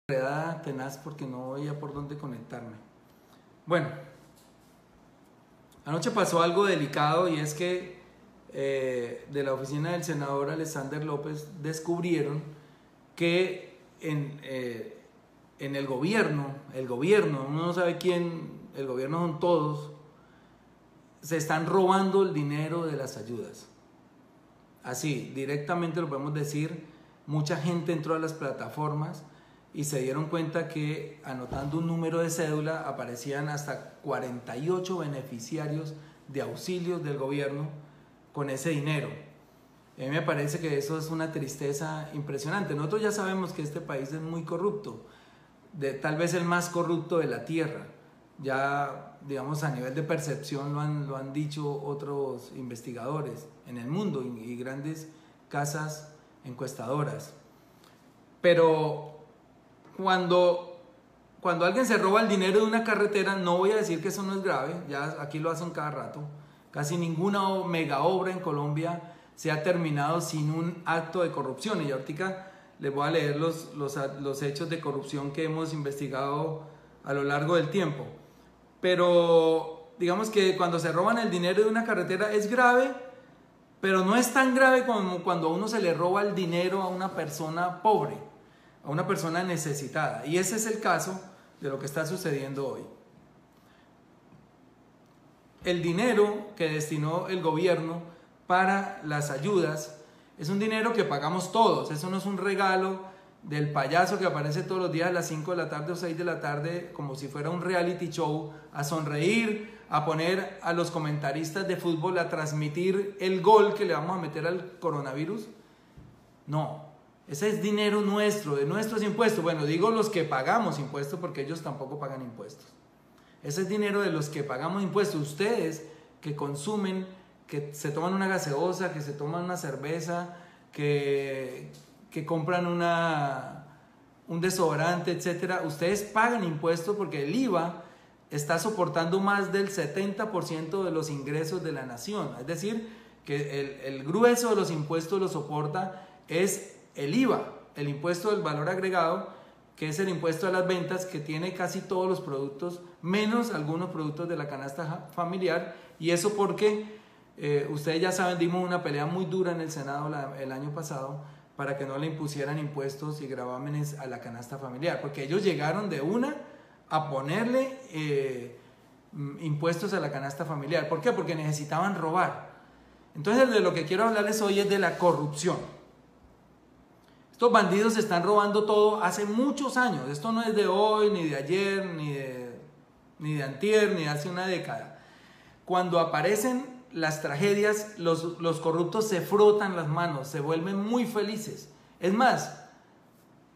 Enredada tenaz porque no veía por dónde conectarme. Bueno, anoche pasó algo delicado y es que de la oficina del senador Alexander López descubrieron que en el gobierno, uno no sabe quién, el gobierno son todos, se están robando el dinero de las ayudas. Así, directamente lo podemos decir, mucha gente entró a las plataformas y se dieron cuenta que anotando un número de cédula aparecían hasta 48 beneficiarios de auxilios del gobierno con ese dinero. A mí me parece que eso es una tristeza impresionante. Nosotros ya sabemos que este país es muy corrupto, tal vez el más corrupto de la tierra. Ya, digamos, a nivel de percepción lo han dicho otros investigadores en el mundo y grandes casas encuestadoras. Pero cuando alguien se roba el dinero de una carretera, no voy a decir que eso no es grave, ya aquí lo hacen cada rato. Casi ninguna mega obra en Colombia se ha terminado sin un acto de corrupción. Y ahorita les voy a leer los hechos de corrupción que hemos investigado a lo largo del tiempo. Pero digamos que cuando se roban el dinero de una carretera es grave, pero no es tan grave como cuando a uno se le roba el dinero a una persona pobre, a una persona necesitada. Y ese es el caso de lo que está sucediendo hoy. El dinero que destinó el gobierno para las ayudas es un dinero que pagamos todos. Eso no es un regalo del payaso que aparece todos los días a las 5 de la tarde o 6 de la tarde como si fuera un reality show, a sonreír, a poner a los comentaristas de fútbol a transmitir el gol que le vamos a meter al coronavirus. No, ese es dinero nuestro, de nuestros impuestos. Bueno, digo los que pagamos impuestos porque ellos tampoco pagan impuestos. Ese es dinero de los que pagamos impuestos. Ustedes que consumen, que se toman una gaseosa, que se toman una cerveza, que compran un desodorante, etcétera, ustedes pagan impuestos porque el IVA está soportando más del 70% de los ingresos de la nación. Es decir, que el grueso de los impuestos lo soporta es el IVA, el impuesto del valor agregado, que es el impuesto a las ventas que tiene casi todos los productos, menos algunos productos de la canasta familiar. Y eso porque ustedes ya saben, dimos una pelea muy dura en el Senado el año pasado para que no le impusieran impuestos y gravámenes a la canasta familiar, porque ellos llegaron de una a ponerle impuestos a la canasta familiar. ¿Por qué? Porque necesitaban robar. Entonces, de lo que quiero hablarles hoy es de la corrupción. Estos bandidos están robando todo hace muchos años. Esto no es de hoy, ni de ayer, ni de antier, ni de hace una década. Cuando aparecen las tragedias, los corruptos se frotan las manos, se vuelven muy felices. Es más,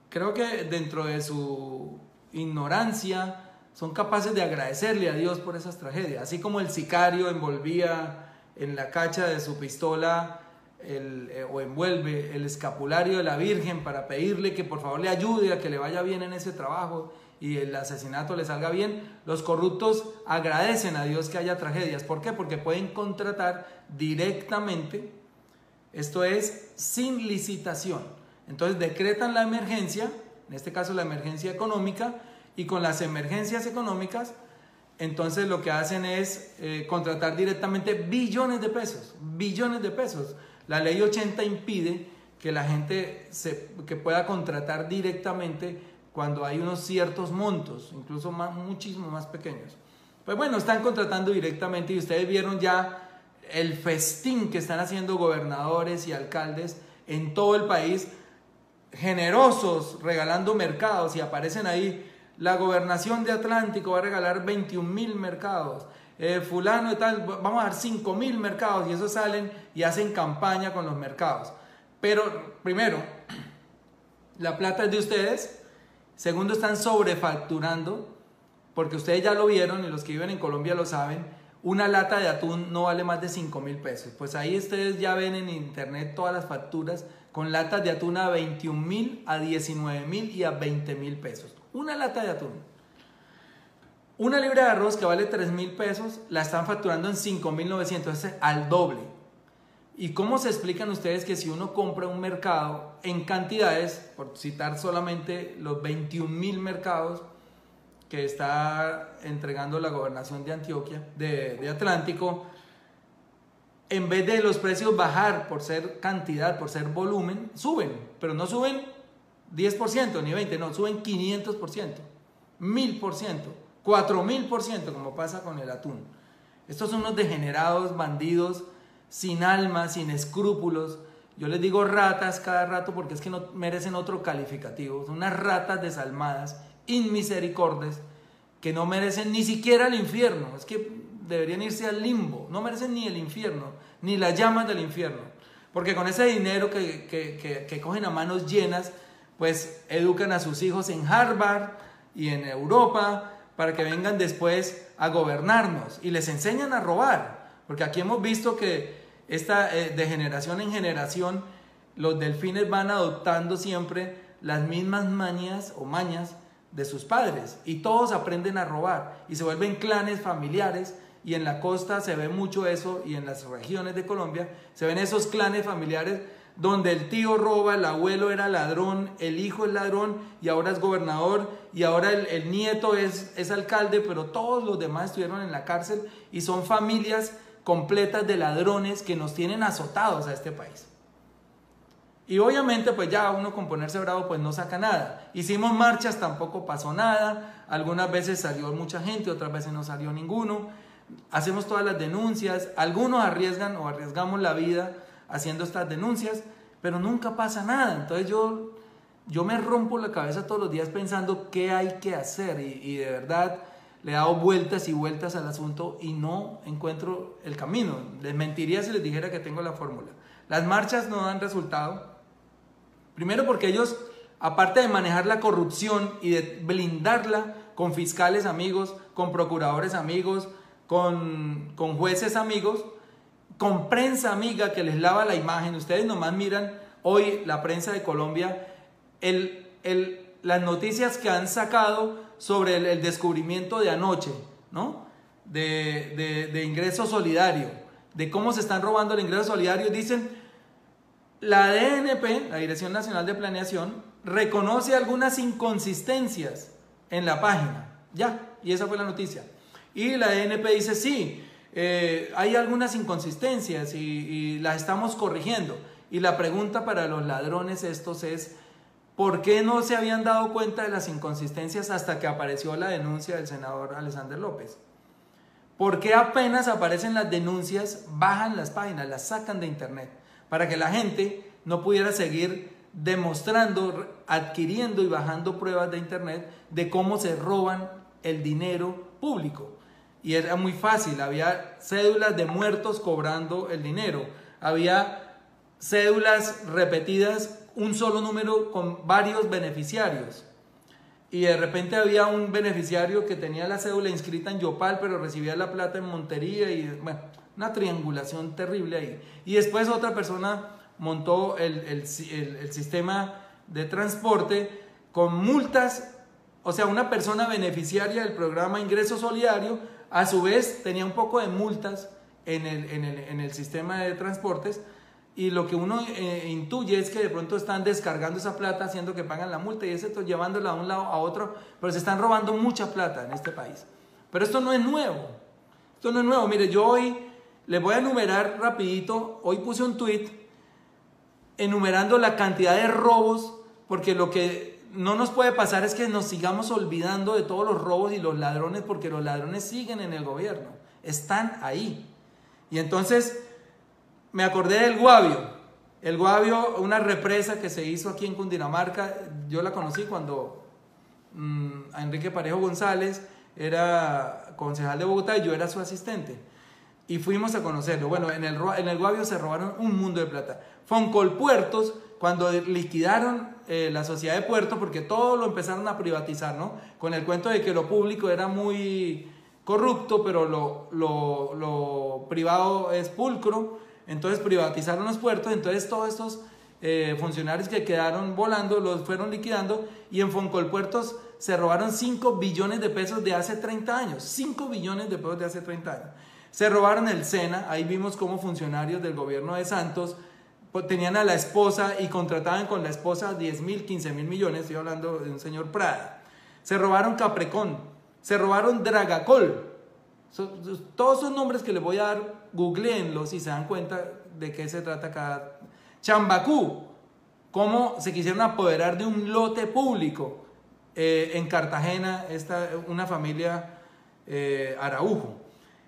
creo que dentro de su ignorancia son capaces de agradecerle a Dios por esas tragedias. Así como el sicario envolvía en la cacha de su pistola o envuelve el escapulario de la Virgen para pedirle que por favor le ayude a que le vaya bien en ese trabajo y el asesinato le salga bien, los corruptos agradecen a Dios que haya tragedias. ¿Por qué? Porque pueden contratar directamente, esto es sin licitación. Entonces decretan la emergencia, en este caso la emergencia económica, y con las emergencias económicas, entonces lo que hacen es contratar directamente billones de pesos. La ley 80 impide que la gente que pueda contratar directamente cuando hay unos ciertos montos, incluso muchísimo más pequeños. Pues bueno, están contratando directamente y ustedes vieron ya el festín que están haciendo gobernadores y alcaldes en todo el país, generosos, regalando mercados, y aparecen ahí, la gobernación de Atlántico va a regalar 21,000 mercados, fulano de tal, vamos a dar 5,000 mercados, y eso salen y hacen campaña con los mercados. Pero primero, la plata es de ustedes. Segundo, están sobrefacturando, porque ustedes ya lo vieron y los que viven en Colombia lo saben, una lata de atún no vale más de 5,000 pesos. Pues ahí ustedes ya ven en internet todas las facturas con latas de atún a 21,000, a 19,000 y a 20,000 pesos. Una lata de atún. Una libra de arroz que vale 3,000 pesos la están facturando en 5,900, al doble. ¿Y cómo se explican ustedes que si uno compra un mercado en cantidades, por citar solamente los 21.000 mercados que está entregando la gobernación de Antioquia, de Atlántico, en vez de los precios bajar por ser cantidad, por ser volumen, suben, pero no suben 10% ni 20%, no, suben 500%, 1000%, 4000%, como pasa con el atún. Estos son unos degenerados, bandidos, sin alma, sin escrúpulos. Yo les digo ratas cada rato porque es que no merecen otro calificativo. Son unas ratas desalmadas, inmisericordes, que no merecen ni siquiera el infierno. Es que deberían irse al limbo. No merecen ni el infierno, ni las llamas del infierno. Porque con ese dinero que cogen a manos llenas, pues educan a sus hijos en Harvard y en Europa para que vengan después a gobernarnos. Y les enseñan a robar. Porque aquí hemos visto que de generación en generación los delfines van adoptando siempre las mismas mañas de sus padres y todos aprenden a robar y se vuelven clanes familiares, y en la costa se ve mucho eso, y en las regiones de Colombia se ven esos clanes familiares donde el tío roba, el abuelo era ladrón, el hijo es ladrón y ahora es gobernador, y ahora el nieto es alcalde, pero todos los demás estuvieron en la cárcel y son familias completas de ladrones que nos tienen azotados a este país. Y obviamente pues ya uno con ponerse bravo pues no saca nada. Hicimos marchas, tampoco pasó nada, algunas veces salió mucha gente, otras veces no salió ninguno. Hacemos todas las denuncias, algunos arriesgan o arriesgamos la vida haciendo estas denuncias, pero nunca pasa nada. Entonces yo me rompo la cabeza todos los días pensando qué hay que hacer, y de verdad le he dado vueltas y vueltas al asunto y no encuentro el camino. Les mentiría si les dijera que tengo la fórmula. Las marchas no dan resultado. Primero porque ellos, aparte de manejar la corrupción y de blindarla con fiscales amigos, con procuradores amigos, con jueces amigos, con prensa amiga que les lava la imagen. Ustedes nomás miran hoy la prensa de Colombia, las noticias que han sacado sobre el descubrimiento de anoche, ¿no? De ingreso solidario, de cómo se están robando el ingreso solidario. Dicen, la DNP, la Dirección Nacional de Planeación, reconoce algunas inconsistencias en la página, ya, y esa fue la noticia. Y la DNP dice, sí, hay algunas inconsistencias y las estamos corrigiendo. Y la pregunta para los ladrones estos es, ¿por qué no se habían dado cuenta de las inconsistencias hasta que apareció la denuncia del senador Alexander López? ¿Por qué apenas aparecen las denuncias, bajan las páginas, las sacan de internet? Para que la gente no pudiera seguir demostrando, adquiriendo y bajando pruebas de internet de cómo se roban el dinero público. Y era muy fácil, había cédulas de muertos cobrando el dinero, había cédulas repetidas, un solo número con varios beneficiarios, y de repente había un beneficiario que tenía la cédula inscrita en Yopal pero recibía la plata en Montería, y bueno, una triangulación terrible ahí. Y después otra persona montó el sistema de transporte con multas, o sea, una persona beneficiaria del programa Ingreso Solidario a su vez tenía un poco de multas en el sistema de transportes. Y lo que uno intuye es que de pronto están descargando esa plata, haciendo que pagan la multa, y eso llevándola de un lado a otro, pero se están robando mucha plata en este país. Pero esto no es nuevo. Esto no es nuevo. Mire, yo hoy les voy a enumerar rapidito. Hoy puse un tweet enumerando la cantidad de robos, porque lo que no nos puede pasar es que nos sigamos olvidando de todos los robos y los ladrones, porque los ladrones siguen en el gobierno, están ahí. Y entonces me acordé del Guavio. El Guavio, una represa que se hizo aquí en Cundinamarca. Yo la conocí cuando a Enrique Parejo González era concejal de Bogotá y yo era su asistente. Y fuimos a conocerlo. Bueno, en el Guavio se robaron un mundo de plata. Foncolpuertos, cuando liquidaron la sociedad de puertos, porque todo lo empezaron a privatizar, ¿no? Con el cuento de que lo público era muy corrupto, pero lo privado es pulcro. Entonces privatizaron los puertos, entonces todos estos funcionarios que quedaron volando los fueron liquidando, y en Foncolpuertos se robaron 5 billones de pesos de hace 30 años. 5 billones de pesos de hace 30 años. Se robaron el SENA, ahí vimos cómo funcionarios del gobierno de Santos tenían a la esposa y contrataban con la esposa 10.000, 15.000 millones, estoy hablando de un señor Prada. Se robaron Caprecón, se robaron Dragacol. Todos esos nombres que les voy a dar, googleenlos y se dan cuenta de qué se trata cada... Chambacú, cómo se quisieron apoderar de un lote público en Cartagena, una familia Araujo.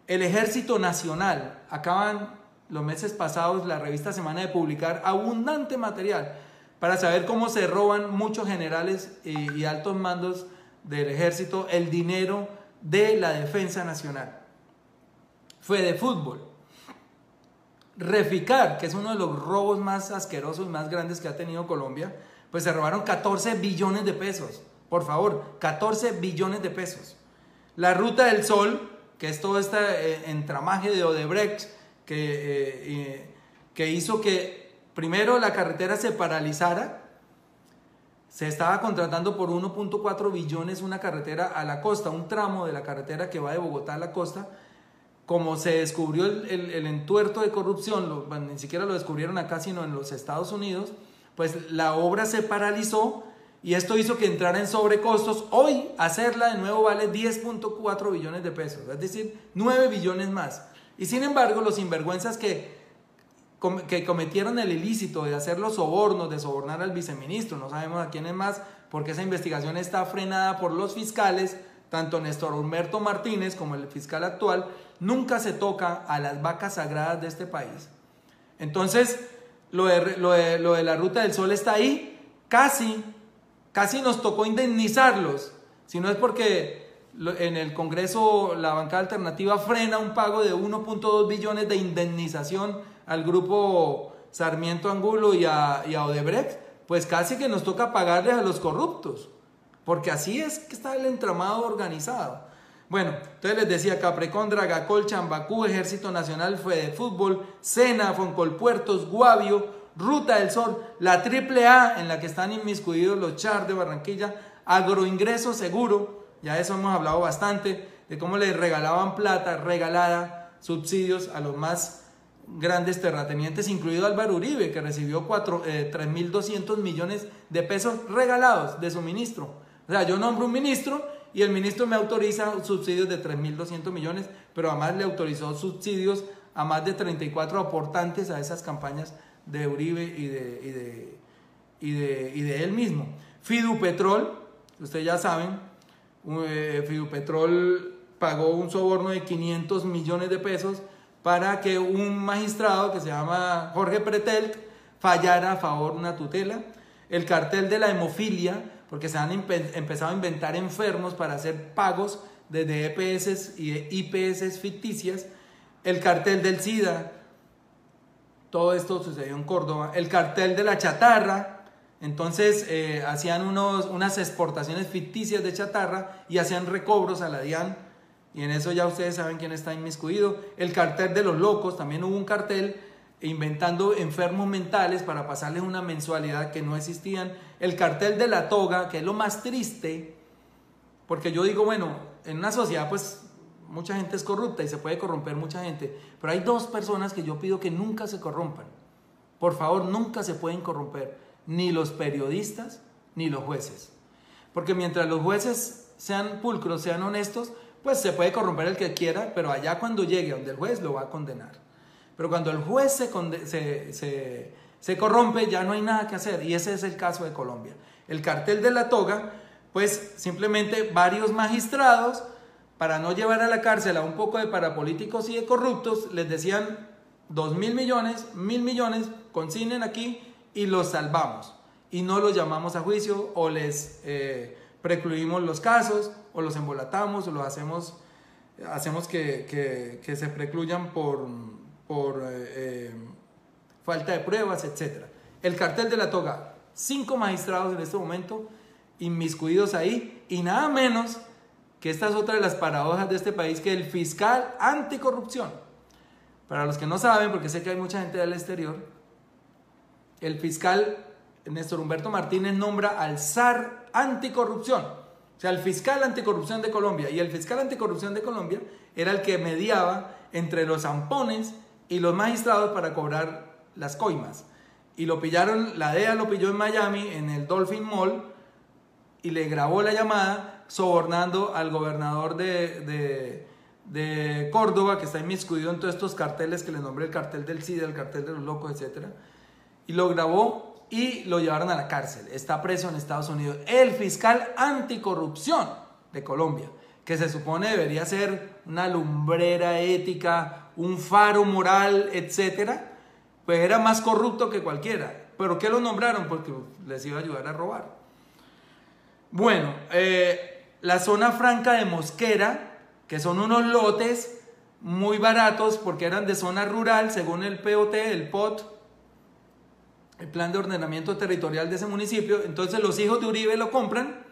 El Ejército Nacional, acaban los meses pasados la revista Semana de publicar abundante material para saber cómo se roban muchos generales y altos mandos del ejército el dinero de la defensa nacional. Fedefútbol, Reficar, que es uno de los robos más asquerosos y más grandes que ha tenido Colombia, pues se robaron 14 billones de pesos. Por favor, 14 billones de pesos. La Ruta del Sol, que es todo este entramaje de Odebrecht que hizo que primero la carretera se paralizara. Se estaba contratando por 1.4 billones una carretera a la costa, un tramo de la carretera que va de Bogotá a la costa. Como se descubrió el entuerto de corrupción, ni siquiera lo descubrieron acá, sino en los Estados Unidos, pues la obra se paralizó y esto hizo que entrara en sobrecostos. Hoy hacerla de nuevo vale 10.4 billones de pesos, es decir, 9 billones más. Y sin embargo, los sinvergüenzas que cometieron el ilícito de hacer los sobornos, de sobornar al viceministro, no sabemos a quién es más, porque esa investigación está frenada por los fiscales, tanto Néstor Humberto Martínez como el fiscal actual. Nunca se toca a las vacas sagradas de este país. Entonces, lo de la Ruta del Sol está ahí, casi nos tocó indemnizarlos, si no es porque en el Congreso la bancada alternativa frena un pago de 1.2 billones de indemnización al grupo Sarmiento Angulo y a Odebrecht, pues casi que nos toca pagarles a los corruptos, porque así es que está el entramado organizado. Bueno, entonces les decía, Caprecón, Dragacol, Chambacú, Ejército Nacional, Fedefútbol, Sena, Foncolpuertos, Guavio, Ruta del Sol, la AAA en la que están inmiscuidos los Char de Barranquilla, Agroingreso Seguro, ya de eso hemos hablado bastante, de cómo les regalaban plata regalada, subsidios a los más grandes terratenientes, incluido Álvaro Uribe, que recibió 3.200 millones de pesos regalados de su ministro. O sea, yo nombro un ministro y el ministro me autoriza subsidios de 3.200 millones, pero además le autorizó subsidios a más de 34 aportantes a esas campañas de Uribe y de él mismo. Fidupetrol, ustedes ya saben, Fidupetrol pagó un soborno de 500 millones de pesos para que un magistrado que se llama Jorge Pretelt fallara a favor de una tutela. El cartel de la hemofilia, porque se han empezado a inventar enfermos para hacer pagos desde EPS y IPS ficticias. El cartel del SIDA, todo esto sucedió en Córdoba. El cartel de la chatarra, entonces hacían unas exportaciones ficticias de chatarra y hacían recobros a la DIAN, y en eso ya ustedes saben quién está inmiscuido. El cartel de los locos, también hubo un cartel inventando enfermos mentales para pasarles una mensualidad que no existían. El cartel de la toga, que es lo más triste, porque yo digo, bueno, en una sociedad pues mucha gente es corrupta y se puede corromper mucha gente, pero hay dos personas que yo pido que nunca se corrompan. Por favor, nunca se pueden corromper, ni los periodistas ni los jueces, porque mientras los jueces sean pulcros, sean honestos, pues se puede corromper el que quiera, pero allá cuando llegue donde el juez lo va a condenar. Pero cuando el juez se corrompe, ya no hay nada que hacer, y ese es el caso de Colombia. El cartel de la toga, pues simplemente varios magistrados, para no llevar a la cárcel a un poco de parapolíticos y de corruptos, les decían 2.000 millones, 1.000 millones, consignen aquí y los salvamos. Y no los llamamos a juicio, o les precluimos los casos, o los embolatamos, o los hacemos que se precluyan por falta de pruebas, etc. El cartel de la toga, 5 magistrados en este momento inmiscuidos ahí, y nada menos que esta es otra de las paradojas de este país, que el fiscal anticorrupción. Para los que no saben, porque sé que hay mucha gente del exterior, el fiscal Néstor Humberto Martínez nombra al zar anticorrupción. O sea, el fiscal anticorrupción de Colombia, y el fiscal anticorrupción de Colombia era el que mediaba entre los zampones y los magistrados para cobrar las coimas. Y lo pillaron, la DEA lo pilló en Miami, en el Dolphin Mall, y le grabó la llamada sobornando al gobernador de Córdoba, que está inmiscuido en todos estos carteles que le nombré, el cartel del SIDA, el cartel de los locos, etc. Y lo grabó y lo llevaron a la cárcel. Está preso en Estados Unidos. El fiscal anticorrupción de Colombia, que se supone debería ser una lumbrera ética, un faro moral, etc., pues era más corrupto que cualquiera. ¿Pero qué lo nombraron? Porque les iba a ayudar a robar. Bueno, la zona franca de Mosquera, que son unos lotes muy baratos porque eran de zona rural, según el POT, el Plan de Ordenamiento Territorial de ese municipio. Entonces los hijos de Uribe lo compran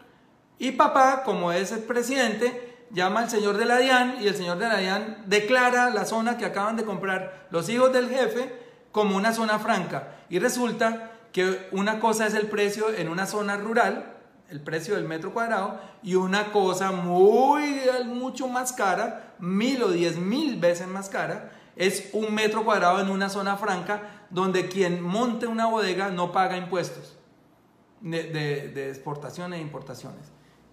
y papá, como es el presidente, llama al señor de la DIAN y el señor de la DIAN declara la zona que acaban de comprar los hijos del jefe como una zona franca. Y resulta que una cosa es el precio en una zona rural, el precio del metro cuadrado, y una cosa mucho más cara, 1000 o 10.000 veces más cara, es un metro cuadrado en una zona franca donde quien monte una bodega no paga impuestos de exportaciones e importaciones.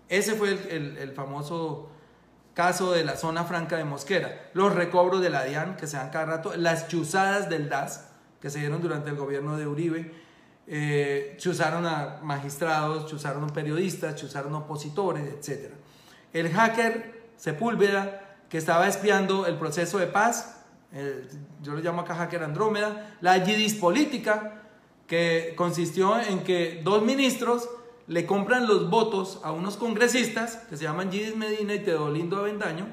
Ese fue el famoso caso de la zona franca de Mosquera. Los recobros de la DIAN que se dan cada rato, las chuzadas del DAS que se dieron durante el gobierno de Uribe. Chuzaron a magistrados, chuzaron a periodistas, chuzaron a opositores, etc. El hacker Sepúlveda, que estaba espiando el proceso de paz, yo lo llamo acá hacker Andrómeda. La Yidis política, que consistió en que 2 ministros le compran los votos a unos congresistas que se llaman Yidis Medina y Teodolindo Avendaño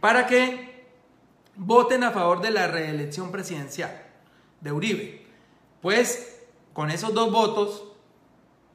para que voten a favor de la reelección presidencial de Uribe. Pues con esos 2 votos,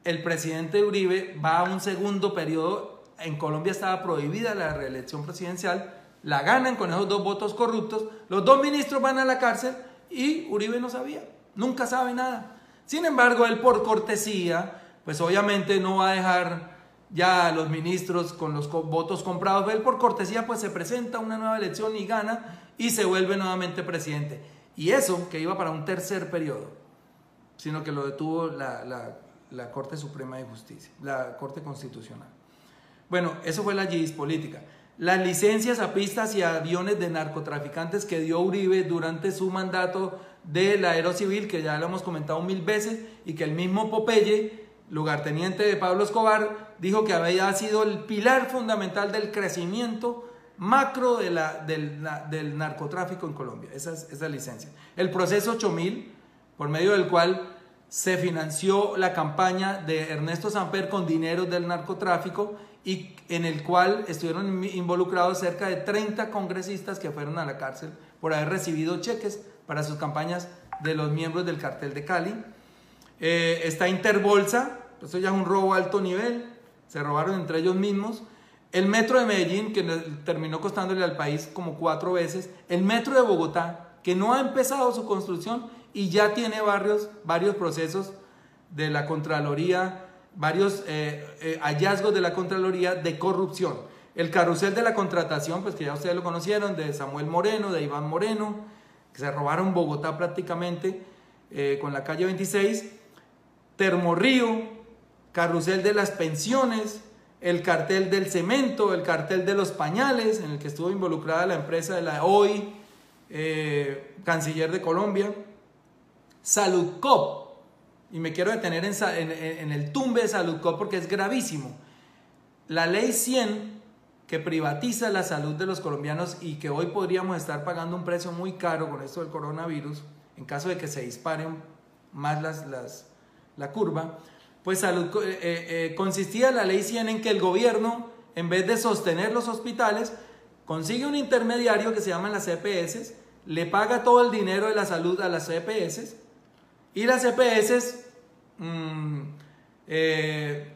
el presidente Uribe va a un segundo periodo. En Colombia estaba prohibida la reelección presidencial, la ganan con esos 2 votos corruptos, los 2 ministros van a la cárcel y Uribe no sabía, nunca sabe nada. Sin embargo, él por cortesía, pues obviamente no va a dejar ya a los ministros con los votos comprados. Él por cortesía pues se presenta a una nueva elección y gana y se vuelve nuevamente presidente. Y eso que iba para un tercer periodo, sino que lo detuvo la Corte Suprema de Justicia, la Corte Constitucional. Bueno, eso fue la Yidis política. Las licencias a pistas y a aviones de narcotraficantes que dio Uribe durante su mandato del Aerocivil, que ya lo hemos comentado 1000 veces, y que el mismo Popeye, lugarteniente de Pablo Escobar, dijo que había sido el pilar fundamental del crecimiento macro del narcotráfico en Colombia, esa licencia. El proceso 8000, por medio del cual se financió la campaña de Ernesto Samper con dinero del narcotráfico y en el cual estuvieron involucrados cerca de 30 congresistas que fueron a la cárcel por haber recibido cheques para sus campañas de los miembros del cartel de Cali. Está Interbolsa, esto ya es un robo a alto nivel, se robaron entre ellos mismos. El metro de Medellín, que terminó costándole al país como 4 veces. El metro de Bogotá, que no ha empezado su construcción y ya tiene varios procesos de la Contraloría, varios hallazgos de la Contraloría de corrupción. El carrusel de la contratación, pues que ya ustedes lo conocieron, de Samuel Moreno, de Iván Moreno, que se robaron Bogotá prácticamente con la calle 26. Termorrío, carrusel de las pensiones, el cartel del cemento, el cartel de los pañales, en el que estuvo involucrada la empresa de la hoy canciller de Colombia. Saludcop, y me quiero detener en el tumbe de Saludcop porque es gravísimo. La ley 100, que privatiza la salud de los colombianos y que hoy podríamos estar pagando un precio muy caro con esto del coronavirus, en caso de que se disparen más la curva, pues consistía la ley 100 en que el gobierno, en vez de sostener los hospitales, consigue un intermediario que se llaman las EPS, le paga todo el dinero de la salud a las EPS y las EPS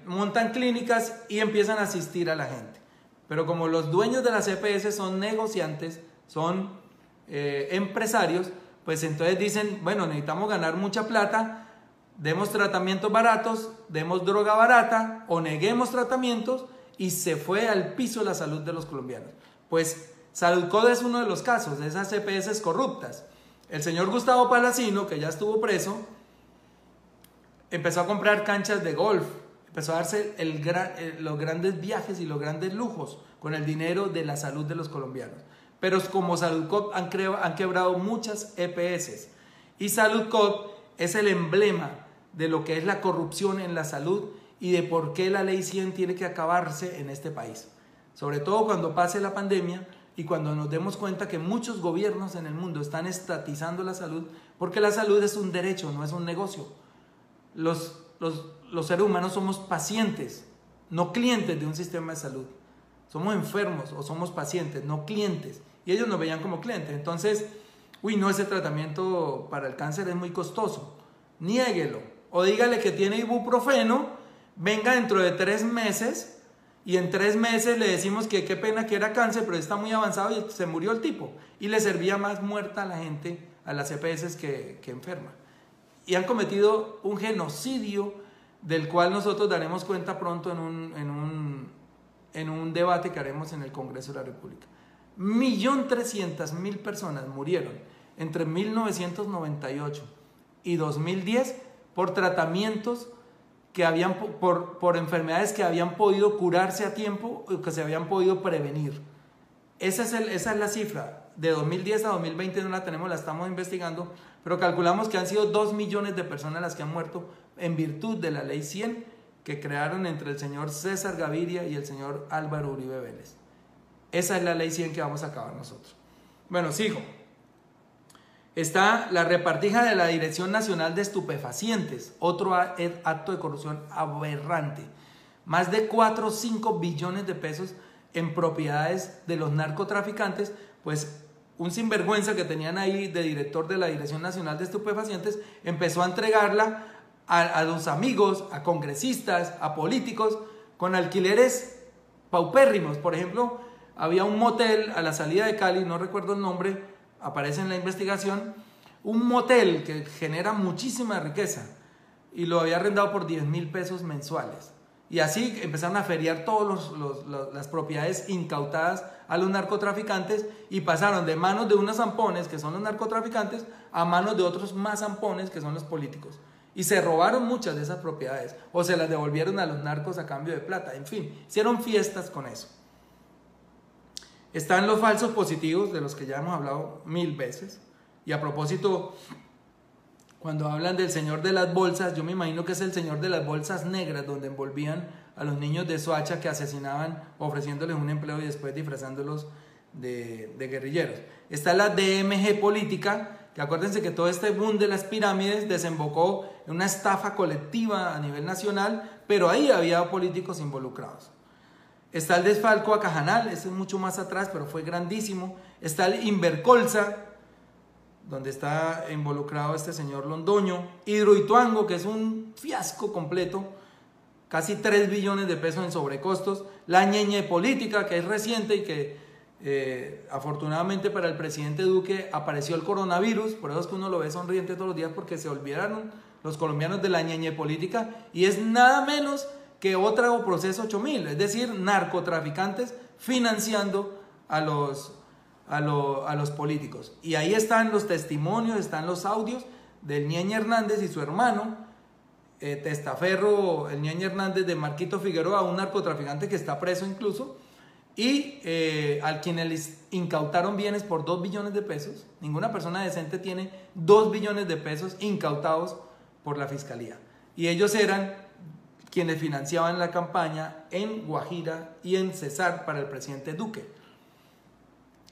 montan clínicas y empiezan a asistir a la gente. Pero como los dueños de las EPS son negociantes, son empresarios, pues entonces dicen, bueno, necesitamos ganar mucha plata, demos tratamientos baratos, demos droga barata o neguemos tratamientos, y se fue al piso la salud de los colombianos. Pues Saludcod es uno de los casos de esas EPS corruptas. El señor Gustavo Palacino, que ya estuvo preso, empezó a comprar canchas de golf, empezó a darse los grandes viajes y los grandes lujos con el dinero de la salud de los colombianos. Pero como Saludcod han quebrado muchas EPS, y Saludcod es el emblema de lo que es la corrupción en la salud y de por qué la ley 100 tiene que acabarse en este país. Sobre todo cuando pase la pandemia y cuando nos demos cuenta que muchos gobiernos en el mundo están estatizando la salud, porque la salud es un derecho, no es un negocio. Los seres humanos somos pacientes, no clientes de un sistema de salud. Somos enfermos o somos pacientes, no clientes. Y ellos nos veían como clientes. Entonces, no, ese tratamiento para el cáncer es muy costoso. Niéguelo. O dígale que tiene ibuprofeno, venga dentro de 3 meses y en 3 meses le decimos que qué pena que era cáncer, pero está muy avanzado y se murió el tipo. Y le servía más muerta a la gente, a las EPS que enferma. Y han cometido un genocidio del cual nosotros daremos cuenta pronto en un debate que haremos en el Congreso de la República. 1.300.000 personas murieron entre 1998 y 2010 por tratamientos que habían, por enfermedades que habían podido curarse a tiempo o que se habían podido prevenir. Esa es la cifra. De 2010 a 2020 no la tenemos, la estamos investigando, pero calculamos que han sido 2 millones de personas las que han muerto en virtud de la ley 100 que crearon entre el señor César Gaviria y el señor Álvaro Uribe Vélez. Esa es la ley 100 que vamos a acabar nosotros. Bueno, sigo. Está la repartija de la Dirección Nacional de Estupefacientes, otro acto de corrupción aberrante. Más de 4 o 5 billones de pesos en propiedades de los narcotraficantes, pues un sinvergüenza que tenían ahí de director de la Dirección Nacional de Estupefacientes empezó a entregarla a los amigos, a congresistas, a políticos, con alquileres paupérrimos. Por ejemplo, había un motel a la salida de Cali, no recuerdo el nombre, aparece en la investigación, un motel que genera muchísima riqueza y lo había arrendado por 10.000 pesos mensuales. Y así empezaron a feriar todas las propiedades incautadas a los narcotraficantes y pasaron de manos de unos zampones, que son los narcotraficantes, a manos de otros más zampones, que son los políticos. Y se robaron muchas de esas propiedades o se las devolvieron a los narcos a cambio de plata. En fin, hicieron fiestas con eso. Están los falsos positivos, de los que ya hemos hablado 1000 veces. Y a propósito, cuando hablan del señor de las bolsas, yo me imagino que es el señor de las bolsas negras, donde envolvían a los niños de Soacha que asesinaban ofreciéndoles un empleo y después disfrazándolos de guerrilleros. Está la DMG política, que acuérdense que todo este boom de las pirámides desembocó en una estafa colectiva a nivel nacional, pero ahí había políticos involucrados. Está el desfalco a Cajanal, ese es mucho más atrás, pero fue grandísimo. Está el Invercolsa, donde está involucrado este señor Londoño. Hidroituango, que es un fiasco completo, casi 3 billones de pesos en sobrecostos. La ñeñe política, que es reciente y que afortunadamente para el presidente Duque apareció el coronavirus, por eso es que uno lo ve sonriente todos los días, porque se olvidaron los colombianos de la ñeñe política, y es nada menos que otro proceso 8000, es decir, narcotraficantes financiando a los políticos. Y ahí están los testimonios, están los audios del Ñeñe Hernández y su hermano, testaferro, el Ñeñe Hernández, de Marquito Figueroa, un narcotraficante que está preso incluso, y al quienes les incautaron bienes por 2 billones de pesos. Ninguna persona decente tiene 2 billones de pesos incautados por la fiscalía. Y ellos eran quienes financiaban la campaña en Guajira y en Cesar para el presidente Duque,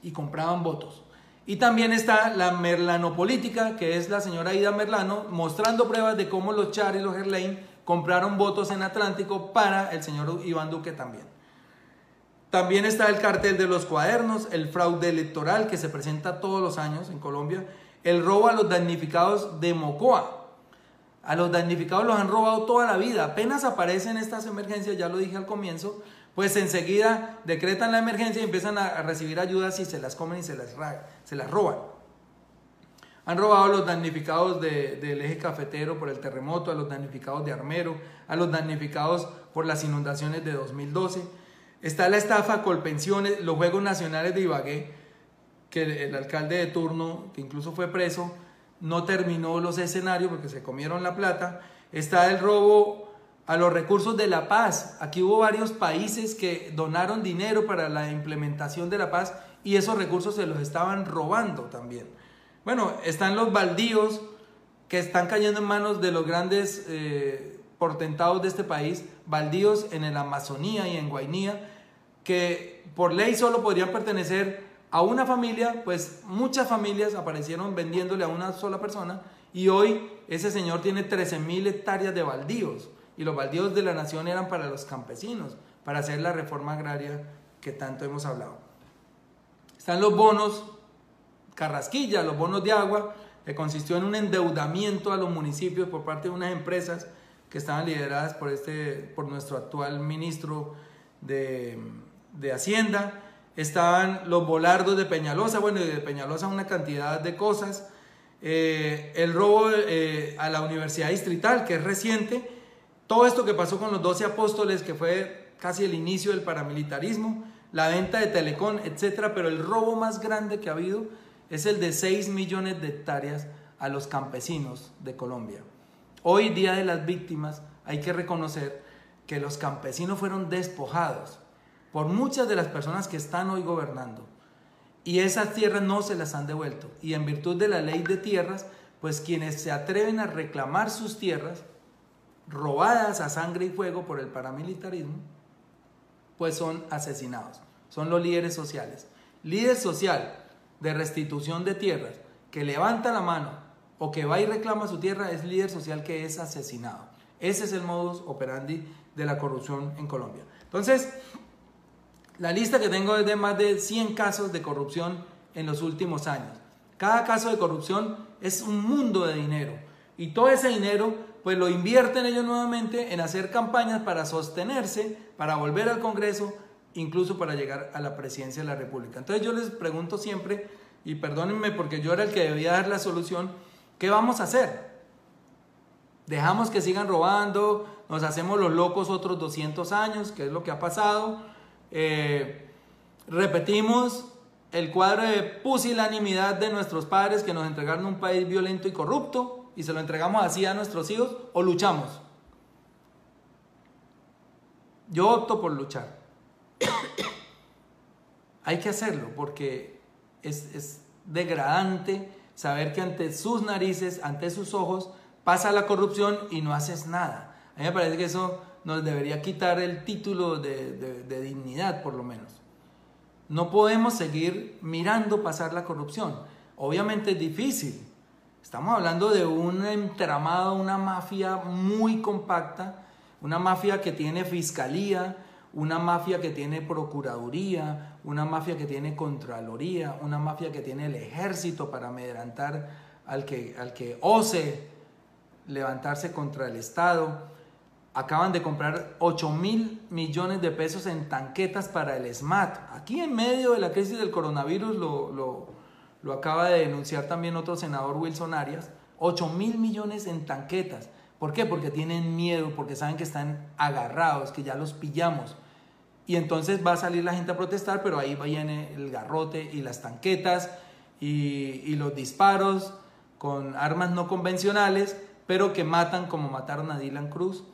y compraban votos. Y también está la merlanopolítica, que es la señora Aida Merlano, mostrando pruebas de cómo los Char y los Gerlain compraron votos en Atlántico para el señor Iván Duque también. También está el cartel de los cuadernos, el fraude electoral que se presenta todos los años en Colombia, el robo a los damnificados de Mocoa. A los damnificados los han robado toda la vida. Apenas aparecen estas emergencias, ya lo dije al comienzo, pues enseguida decretan la emergencia y empiezan a recibir ayudas y se las comen y se las roban. Han robado a los damnificados del eje cafetero por el terremoto, a los damnificados de Armero, a los damnificados por las inundaciones de 2012. Está la estafa Colpensiones, los Juegos Nacionales de Ibagué, que el alcalde de turno, que incluso fue preso, no terminó los escenarios porque se comieron la plata. Está el robo a los recursos de la paz. Aquí hubo varios países que donaron dinero para la implementación de la paz y esos recursos se los estaban robando también. Bueno, están los baldíos que están cayendo en manos de los grandes portentados de este país, baldíos en la Amazonía y en Guainía, que por ley solo podrían pertenecer a una familia, pues muchas familias aparecieron vendiéndole a una sola persona y hoy ese señor tiene 13.000 hectáreas de baldíos y los baldíos de la nación eran para los campesinos, para hacer la reforma agraria que tanto hemos hablado. Están los bonos Carrasquilla, los bonos de agua, que consistió en un endeudamiento a los municipios por parte de unas empresas que estaban lideradas por nuestro actual ministro de Hacienda. Estaban los volardos de Peñalosa, bueno, y de Peñalosa una cantidad de cosas. El robo a la Universidad Distrital, que es reciente. Todo esto que pasó con los 12 apóstoles, que fue casi el inicio del paramilitarismo, la venta de Telecom, etcétera. Pero el robo más grande que ha habido es el de 6 millones de hectáreas a los campesinos de Colombia. Hoy, Día de las Víctimas, hay que reconocer que los campesinos fueron despojados por muchas de las personas que están hoy gobernando. Y esas tierras no se las han devuelto. Y en virtud de la ley de tierras, pues quienes se atreven a reclamar sus tierras, robadas a sangre y fuego por el paramilitarismo, pues son asesinados. Son los líderes sociales. Líder social de restitución de tierras que levanta la mano o que va y reclama su tierra es líder social que es asesinado. Ese es el modus operandi de la corrupción en Colombia. Entonces, la lista que tengo es de más de 100 casos de corrupción en los últimos años. Cada caso de corrupción es un mundo de dinero y todo ese dinero pues lo invierten ellos nuevamente en hacer campañas para sostenerse, para volver al Congreso, incluso para llegar a la presidencia de la República. Entonces yo les pregunto siempre, y perdónenme porque yo era el que debía dar la solución, ¿qué vamos a hacer? ¿Dejamos que sigan robando? ¿Nos hacemos los locos otros 200 años? ¿Qué es lo que ha pasado? ¿Repetimos el cuadro de pusilanimidad de nuestros padres que nos entregaron un país violento y corrupto y se lo entregamos así a nuestros hijos? ¿O luchamos? Yo opto por luchar. Hay que hacerlo porque es degradante saber que ante sus narices, ante sus ojos, pasa la corrupción y no haces nada. A mí me parece que eso nos debería quitar el título de dignidad, por lo menos. No podemos seguir mirando pasar la corrupción. Obviamente es difícil. Estamos hablando de un entramado, una mafia muy compacta, una mafia que tiene fiscalía, una mafia que tiene procuraduría, una mafia que tiene contraloría, una mafia que tiene el ejército para amedrentar al que ose levantarse contra el Estado. Acaban de comprar 8.000 millones de pesos en tanquetas para el SMAT. Aquí en medio de la crisis del coronavirus lo acaba de denunciar también otro senador, Wilson Arias. 8.000 millones en tanquetas. ¿Por qué? Porque tienen miedo, porque saben que están agarrados, que ya los pillamos. Y entonces va a salir la gente a protestar, pero ahí viene el garrote y las tanquetas y los disparos con armas no convencionales, pero que matan como mataron a Dylan Cruz.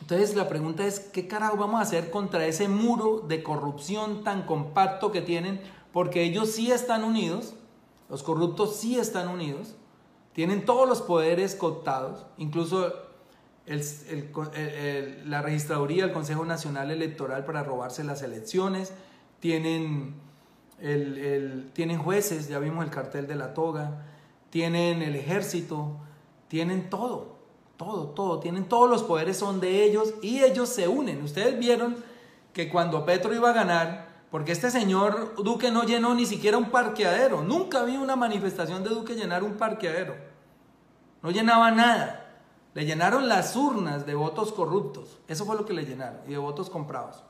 Entonces la pregunta es, ¿qué carajo vamos a hacer contra ese muro de corrupción tan compacto que tienen? Porque ellos sí están unidos, los corruptos sí están unidos, tienen todos los poderes cooptados, incluso la registraduría, el Consejo Nacional Electoral para robarse las elecciones, tienen jueces, ya vimos el cartel de la toga, tienen el ejército, tienen todo, tienen todos los poderes, son de ellos y ellos se unen. Ustedes vieron que cuando Petro iba a ganar, porque este señor Duque no llenó ni siquiera un parqueadero, nunca vi una manifestación de Duque llenar un parqueadero, no llenaba nada. Le llenaron las urnas de votos corruptos, eso fue lo que le llenaron, y de votos comprados.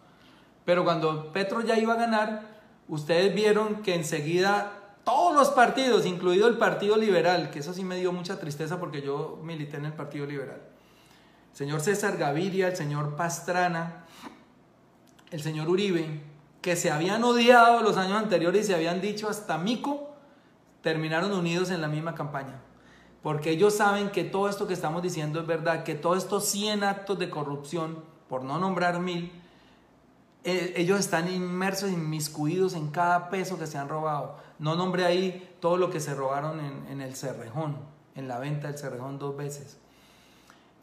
Pero cuando Petro ya iba a ganar, ustedes vieron que enseguida todos los partidos, incluido el Partido Liberal, que eso sí me dio mucha tristeza porque yo milité en el Partido Liberal. El señor César Gaviria, el señor Pastrana, el señor Uribe, que se habían odiado los años anteriores y se habían dicho hasta mico, terminaron unidos en la misma campaña. Porque ellos saben que todo esto que estamos diciendo es verdad, que todos estos 100 actos de corrupción, por no nombrar 1000, ellos están inmersos, inmiscuidos en cada peso que se han robado. No nombré ahí todo lo que se robaron en el Cerrejón, en la venta del Cerrejón 2 veces.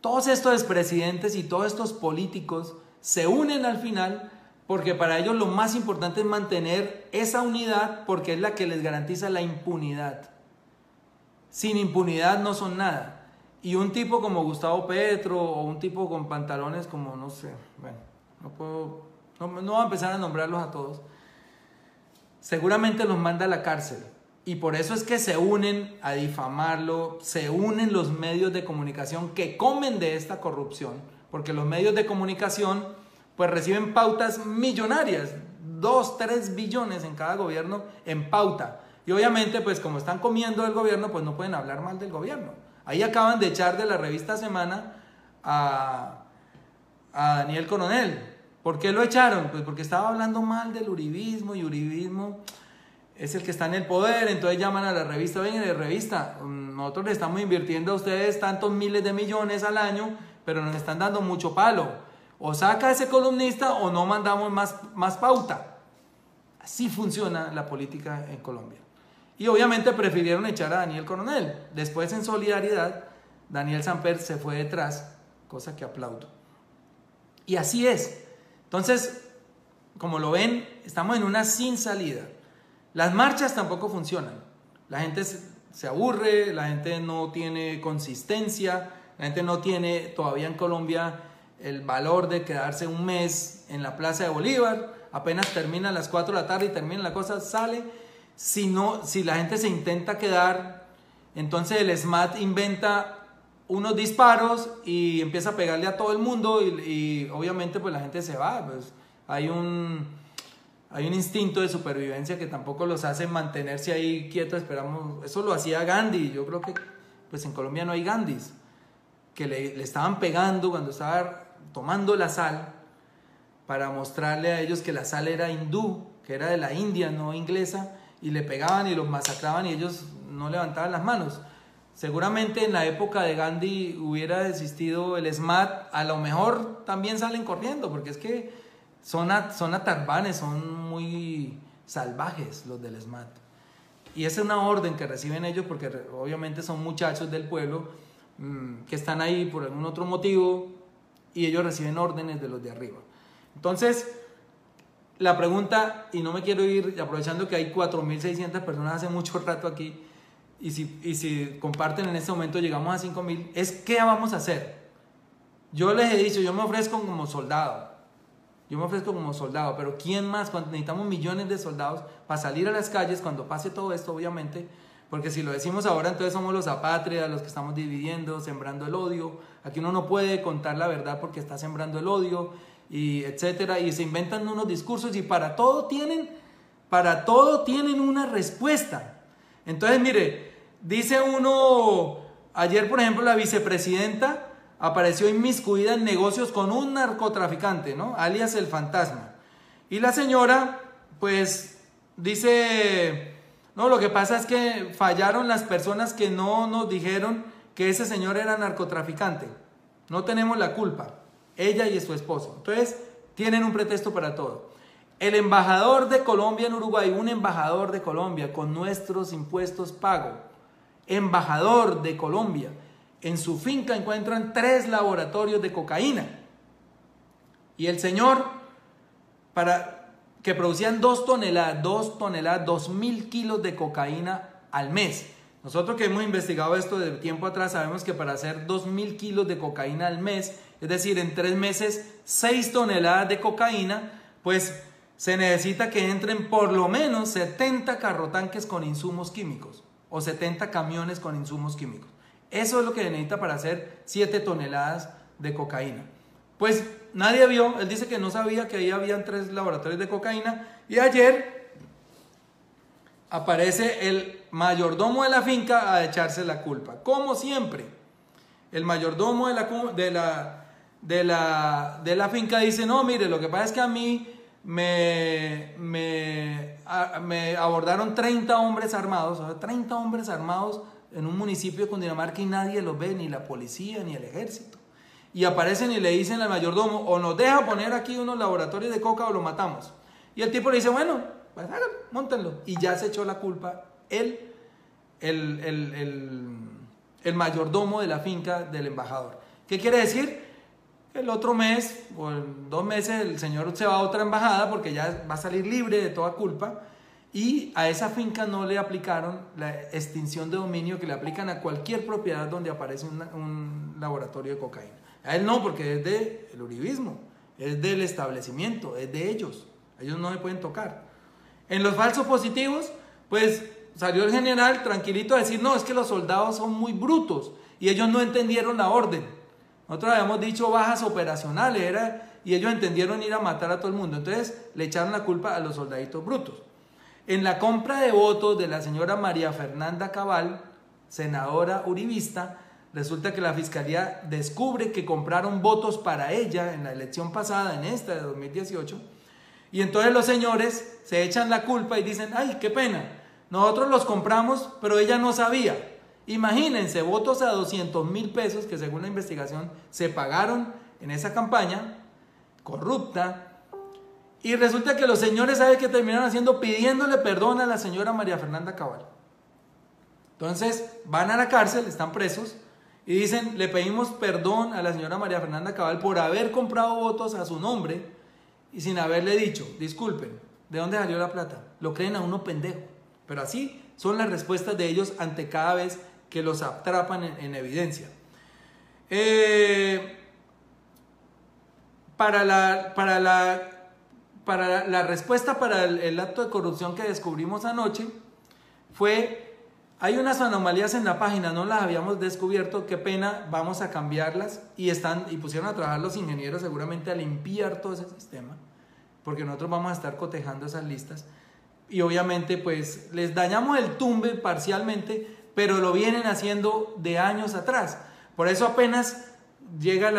Todos estos expresidentes y todos estos políticos se unen al final porque para ellos lo más importante es mantener esa unidad porque es la que les garantiza la impunidad. Sin impunidad no son nada. Y un tipo como Gustavo Petro o un tipo con pantalones como, no sé, bueno, no voy a empezar a nombrarlos a todos, seguramente los manda a la cárcel. Y por eso es que se unen a difamarlo, se unen los medios de comunicación que comen de esta corrupción, porque los medios de comunicación pues reciben pautas millonarias, 2, 3 billones en cada gobierno en pauta. Y obviamente pues como están comiendo del gobierno pues no pueden hablar mal del gobierno. Ahí acaban de echar de la revista Semana a Daniel Coronel. ¿Por qué lo echaron? Pues porque estaba hablando mal del uribismo y uribismo es el que está en el poder, entonces llaman a la revista, venga de revista, nosotros le estamos invirtiendo a ustedes tantos miles de millones al año, pero nos están dando mucho palo, o saca a ese columnista o no mandamos más pauta. Así funciona la política en Colombia. Y obviamente prefirieron echar a Daniel Coronel. Después en solidaridad, Daniel Samper se fue detrás, cosa que aplaudo. Y así es. Entonces, como lo ven, estamos en una sin salida. Las marchas tampoco funcionan. La gente se aburre, la gente no tiene consistencia, la gente no tiene todavía en Colombia el valor de quedarse un mes en la Plaza de Bolívar. Apenas termina a las 4 de la tarde y termina la cosa, sale. Si la gente se intenta quedar, entonces el SMAT inventa unos disparos y empieza a pegarle a todo el mundo y obviamente pues la gente se va. Pues hay un instinto de supervivencia que tampoco los hace mantenerse ahí quietos, esperamos. Eso lo hacía Gandhi. Yo creo que pues en Colombia no hay Gandhis, que le estaban pegando cuando estaba tomando la sal para mostrarle a ellos que la sal era hindú, que era de la India, no inglesa, y le pegaban y los masacraban y ellos no levantaban las manos. Seguramente en la época de Gandhi hubiera desistido el SMAT, a lo mejor también salen corriendo, porque es que son atarbanes, son muy salvajes los del SMAT. Y esa es una orden que reciben ellos porque obviamente son muchachos del pueblo que están ahí por algún otro motivo y ellos reciben órdenes de los de arriba. Entonces, la pregunta, y no me quiero ir, aprovechando que hay 4.600 personas hace mucho rato aquí, y si comparten en este momento llegamos a 5.000, es ¿qué vamos a hacer? Yo les he dicho, yo me ofrezco como soldado, pero ¿quién más? Cuando necesitamos millones de soldados para salir a las calles cuando pase todo esto, obviamente, porque si lo decimos ahora, entonces somos los apátridas, los que estamos dividiendo, sembrando el odio. Aquí uno no puede contar la verdad porque está sembrando el odio, y etcétera, y se inventan unos discursos y para todo tienen una respuesta. Entonces, mire, dice uno, ayer por ejemplo la vicepresidenta apareció inmiscuida en negocios con un narcotraficante, ¿no? Alias el fantasma. Y la señora, pues, dice, no, lo que pasa es que fallaron las personas que no nos dijeron que ese señor era narcotraficante. No tenemos la culpa, ella y su esposo. Entonces, tienen un pretexto para todo. El embajador de Colombia en Uruguay, un embajador de Colombia con nuestros impuestos pagos, embajador de Colombia, en su finca encuentran 3 laboratorios de cocaína. Y el señor, que producían 2.000 kilos de cocaína al mes. Nosotros que hemos investigado esto de tiempo atrás sabemos que para hacer 2.000 kilos de cocaína al mes, es decir, en 3 meses 6 toneladas de cocaína, pues se necesita que entren por lo menos 70 carrotanques con insumos químicos o 70 camiones con insumos químicos. Eso es lo que necesita para hacer 7 toneladas de cocaína. Pues nadie vio, él dice que no sabía que ahí habían 3 laboratorios de cocaína y ayer aparece el mayordomo de la finca a echarse la culpa, como siempre. El mayordomo de la finca dice, no, mire, lo que pasa es que a mí me abordaron 30 hombres armados, o sea, 30 hombres armados en un municipio de Cundinamarca y nadie los ve, ni la policía, ni el ejército. Y aparecen y le dicen al mayordomo, o nos deja poner aquí unos laboratorios de coca o lo matamos. Y el tipo le dice, bueno, pues háganlo, móntenlo. Y ya se echó la culpa el mayordomo de la finca del embajador. ¿Qué quiere decir? El otro mes o en 2 meses el señor se va a otra embajada porque ya va a salir libre de toda culpa y a esa finca no le aplicaron la extinción de dominio que le aplican a cualquier propiedad donde aparece un laboratorio de cocaína. A él no, porque es del uribismo, es del establecimiento, es de ellos. Ellos no se pueden tocar. En los falsos positivos, pues salió el general tranquilito a decir, no, es que los soldados son muy brutos y ellos no entendieron la orden. Nosotros habíamos dicho bajas operacionales, y ellos entendieron ir a matar a todo el mundo. Entonces le echaron la culpa a los soldaditos brutos. En la compra de votos de la señora María Fernanda Cabal, senadora uribista, resulta que la fiscalía descubre que compraron votos para ella en la elección pasada, en esta de 2018, y entonces los señores se echan la culpa y dicen, ay, qué pena, nosotros los compramos, pero ella no sabía. Imagínense, votos a 200,000 pesos que según la investigación se pagaron en esa campaña corrupta. Y resulta que los señores, ¿saben qué terminaron haciendo? Pidiéndole perdón a la señora María Fernanda Cabal. Entonces van a la cárcel, están presos, y dicen, le pedimos perdón a la señora María Fernanda Cabal por haber comprado votos a su nombre y sin haberle dicho, disculpen, ¿de dónde salió la plata? Lo creen a uno pendejo. Pero así son las respuestas de ellos ante cada vez que los atrapan en evidencia. Para la respuesta para el acto de corrupción que descubrimos anoche fue, hay unas anomalías en la página, no las habíamos descubierto, qué pena, vamos a cambiarlas y pusieron a trabajar los ingenieros seguramente a limpiar todo ese sistema, porque nosotros vamos a estar cotejando esas listas y obviamente pues les dañamos el tumbe parcialmente, pero lo vienen haciendo de años atrás. Por eso apenas llega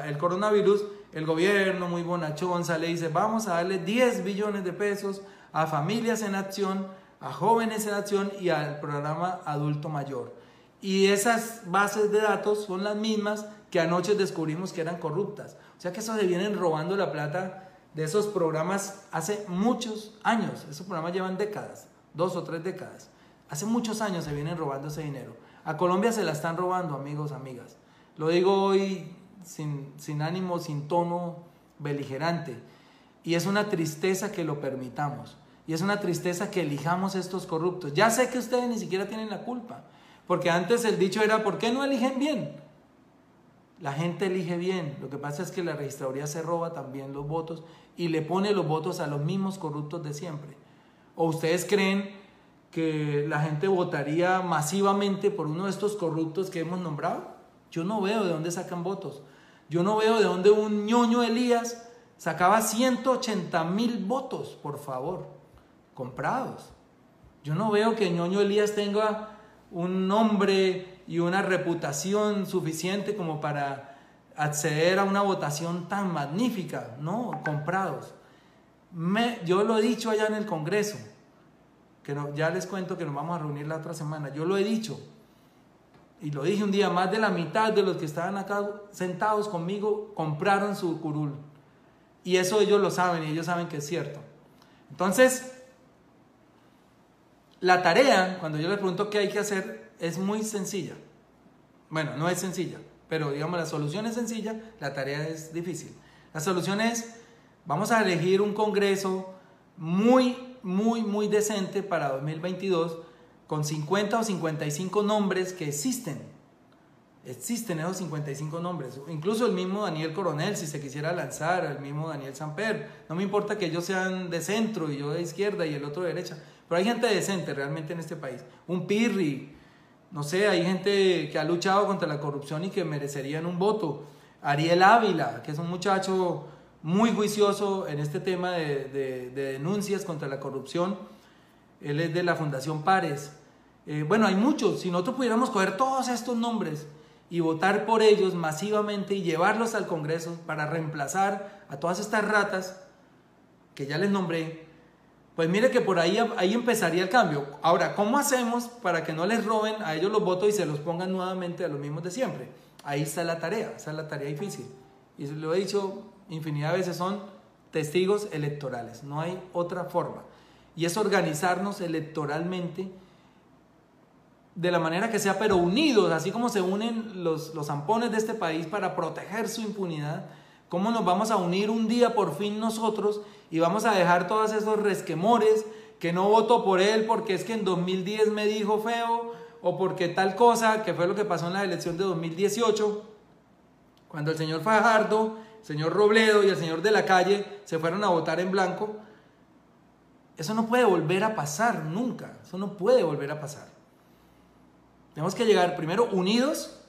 el coronavirus, el gobierno muy bonachón sale y dice, vamos a darle 10 billones de pesos a familias en acción, a jóvenes en acción y al programa adulto mayor. Y esas bases de datos son las mismas que anoche descubrimos que eran corruptas. O sea que eso se vienen robando la plata de esos programas hace muchos años. Esos programas llevan décadas, 2 o 3 décadas. Hace muchos años se vienen robando ese dinero. A Colombia se la están robando, amigos, amigas. Lo digo hoy sin ánimo, sin tono beligerante. Y es una tristeza que lo permitamos. Y es una tristeza que elijamos estos corruptos. Ya sé que ustedes ni siquiera tienen la culpa. Porque antes el dicho era, ¿por qué no eligen bien? La gente elige bien. Lo que pasa es que la registraduría se roba también los votos y le pone los votos a los mismos corruptos de siempre. ¿O ustedes creen que la gente votaría masivamente por uno de estos corruptos que hemos nombrado? Yo no veo de dónde sacan votos. Yo no veo de dónde un ñoño Elías sacaba 180,000 votos, por favor, comprados. Yo no veo que ñoño Elías tenga un nombre y una reputación suficiente como para acceder a una votación tan magnífica. No, comprados. Yo lo he dicho allá en el Congreso, que ya les cuento que nos vamos a reunir la otra semana. Yo lo he dicho y lo dije un día, más de la mitad de los que estaban acá sentados conmigo compraron su curul y eso ellos lo saben y ellos saben que es cierto. Entonces la tarea, cuando yo les pregunto qué hay que hacer, es muy sencilla. Bueno, no es sencilla, pero digamos la solución es sencilla, la tarea es difícil. La solución es, vamos a elegir un congreso muy decente para 2022 con 50 o 55 nombres que existen esos 55 nombres, incluso el mismo Daniel Coronel si se quisiera lanzar, el mismo Daniel Samper, no me importa que ellos sean de centro y yo de izquierda y el otro de derecha, pero hay gente decente realmente en este país, un Pirri, no sé, hay gente que ha luchado contra la corrupción y que merecerían un voto, Ariel Ávila, que es un muchacho muy juicioso en este tema de denuncias contra la corrupción. él es de la Fundación Pares. Bueno, hay muchos. Si nosotros pudiéramos coger todos estos nombres y votar por ellos masivamente y llevarlos al Congreso para reemplazar a todas estas ratas que ya les nombré, pues mire que por ahí empezaría el cambio. Ahora, ¿cómo hacemos para que no les roben a ellos los votos y se los pongan nuevamente a los mismos de siempre? Ahí está la tarea, esa es la tarea difícil. Y lo he dicho infinidad de veces, son testigos electorales, no hay otra forma. Y es organizarnos electoralmente de la manera que sea, pero unidos, así como se unen los zampones de este país para proteger su impunidad. ¿Cómo nos vamos a unir un día por fin nosotros y vamos a dejar todos esos resquemores, que no voto por él porque es que en 2010 me dijo feo, o porque tal cosa, que fue lo que pasó en la elección de 2018, cuando el señor Fajardo, el señor Robledo y el señor de la Calle se fueron a votar en blanco? Eso no puede volver a pasar nunca, eso no puede volver a pasar. Tenemos que llegar primero unidos,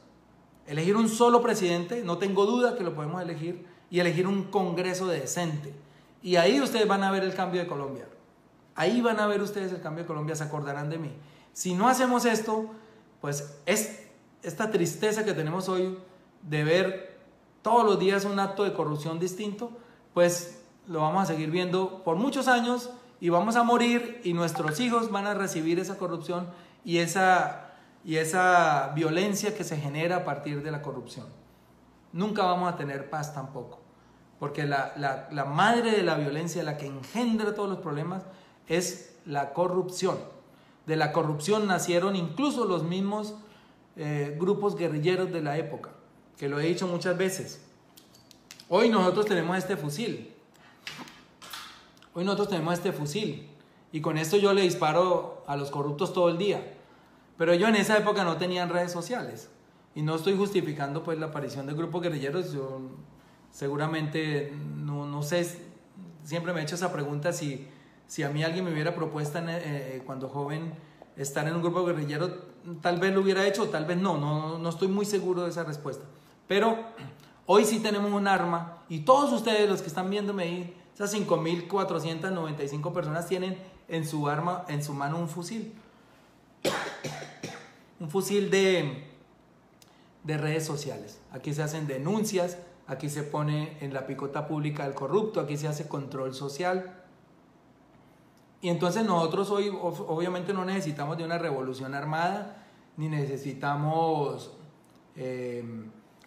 elegir un solo presidente, no tengo duda que lo podemos elegir, y elegir un Congreso decente. Y ahí ustedes van a ver el cambio de Colombia. Ahí van a ver ustedes el cambio de Colombia, se acordarán de mí. Si no hacemos esto, pues es esta tristeza que tenemos hoy de ver todos los días un acto de corrupción distinto, pues lo vamos a seguir viendo por muchos años y vamos a morir y nuestros hijos van a recibir esa corrupción y esa violencia que se genera a partir de la corrupción. Nunca vamos a tener paz tampoco, porque la madre de la violencia, la que engendra todos los problemas, es la corrupción. De la corrupción nacieron incluso los mismos grupos guerrilleros de la época, que lo he dicho muchas veces. Hoy nosotros tenemos este fusil. Y con esto yo le disparo a los corruptos todo el día. Pero yo en esa época no tenía redes sociales. Y no estoy justificando pues la aparición de grupos guerrilleros. Yo seguramente no sé, siempre me he hecho esa pregunta si a mí alguien me hubiera propuesto cuando joven estar en un grupo guerrillero, tal vez lo hubiera hecho, tal vez no estoy muy seguro de esa respuesta. Pero hoy sí tenemos un arma y todos ustedes los que están viéndome ahí, esas 5.495 personas tienen en su mano un fusil. Un fusil de redes sociales. Aquí se hacen denuncias, aquí se pone en la picota pública al corrupto, aquí se hace control social. Y entonces nosotros hoy obviamente no necesitamos de una revolución armada, ni necesitamos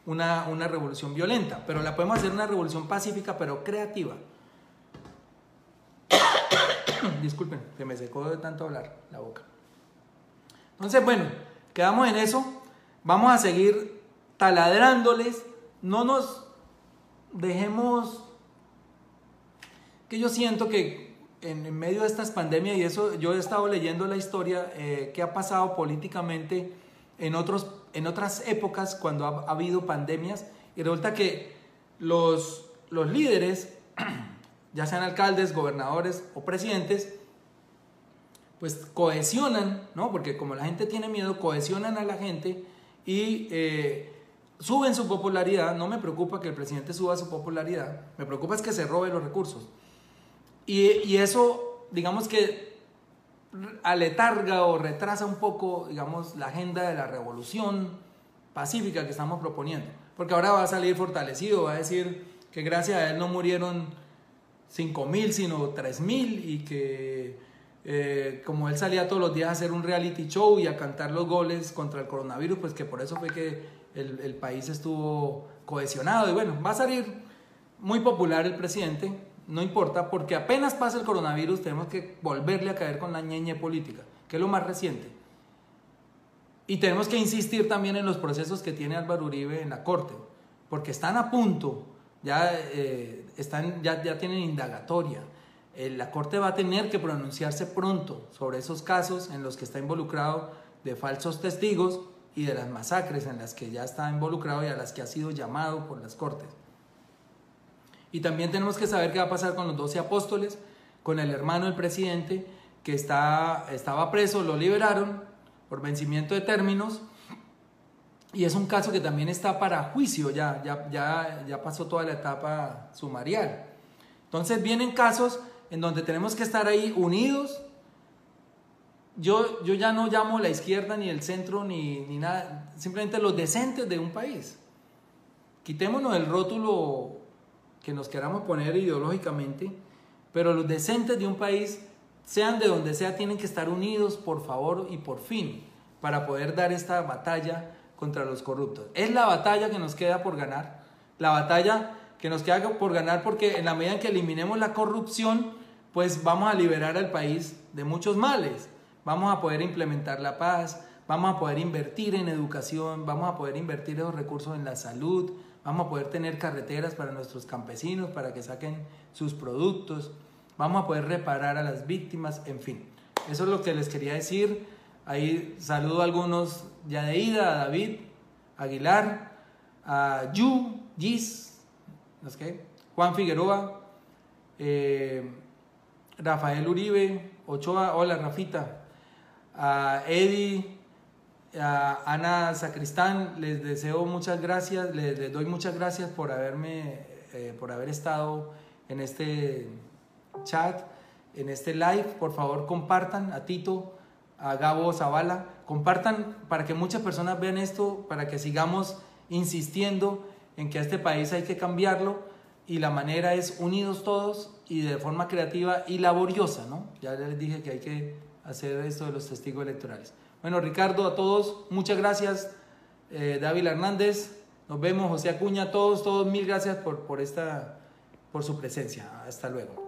una revolución violenta, pero la podemos hacer una revolución pacífica, pero creativa. Disculpen, que me secó de tanto hablar la boca. Entonces, bueno, quedamos en eso. Vamos a seguir taladrándoles. No nos dejemos... Que yo siento que en medio de estas pandemias, y eso yo he estado leyendo la historia que ha pasado políticamente en otras épocas cuando ha habido pandemias, y resulta que los líderes, ya sean alcaldes, gobernadores o presidentes, pues cohesionan, ¿no? Porque como la gente tiene miedo, cohesionan a la gente y suben su popularidad. No me preocupa que el presidente suba su popularidad, me preocupa es que se robe los recursos. Y eso, digamos que aletarga o retrasa un poco, digamos, la agenda de la revolución pacífica que estamos proponiendo. Porque ahora va a salir fortalecido, va a decir que gracias a él no murieron 5.000, sino 3.000, y que como él salía todos los días a hacer un reality show y a cantar los goles contra el coronavirus, pues que por eso fue que el país estuvo cohesionado. Y bueno, va a salir muy popular el presidente, no importa, porque apenas pasa el coronavirus tenemos que volverle a caer con la ñeñe política, que es lo más reciente. Y tenemos que insistir también en los procesos que tiene Álvaro Uribe en la Corte, porque están a punto, ya tienen indagatoria. La Corte va a tener que pronunciarse pronto sobre esos casos en los que está involucrado de falsos testigos y de las masacres en las que ya está involucrado y a las que ha sido llamado por las Cortes. Y también tenemos que saber qué va a pasar con los 12 apóstoles, con el hermano del presidente que estaba preso, lo liberaron por vencimiento de términos, y es un caso que también está para juicio, ya pasó toda la etapa sumarial. Entonces vienen casos en donde tenemos que estar ahí unidos, yo ya no llamo la izquierda ni el centro ni nada, simplemente los decentes de un país. Quitémonos el rótulo que nos queramos poner ideológicamente, pero los decentes de un país, sean de donde sea, tienen que estar unidos, por favor y por fin, para poder dar esta batalla contra los corruptos. Es la batalla que nos queda por ganar, la batalla que nos queda por ganar, porque en la medida en que eliminemos la corrupción, pues vamos a liberar al país de muchos males. Vamos a poder implementar la paz, vamos a poder invertir en educación, vamos a poder invertir esos recursos en la salud, vamos a poder tener carreteras para nuestros campesinos, para que saquen sus productos, vamos a poder reparar a las víctimas, en fin. Eso es lo que les quería decir. Ahí saludo a algunos ya de ida, a David Aguilar, a Gis, ¿no es qué? Juan Figueroa, Rafael Uribe Ochoa, hola Rafita, a Eddie, a Ana Sacristán, les deseo muchas gracias, les doy muchas gracias por haber estado en este chat, en este live. Por favor compartan, a Tito, a Gabo Zavala, compartan para que muchas personas vean esto, para que sigamos insistiendo en que a este país hay que cambiarlo, y la manera es unidos todos y de forma creativa y laboriosa, ¿no? Ya les dije que hay que hacer esto de los testigos electorales. Bueno, Ricardo, a todos, muchas gracias. Dávila Hernández, nos vemos. José Acuña, todos, mil gracias por su presencia. Hasta luego.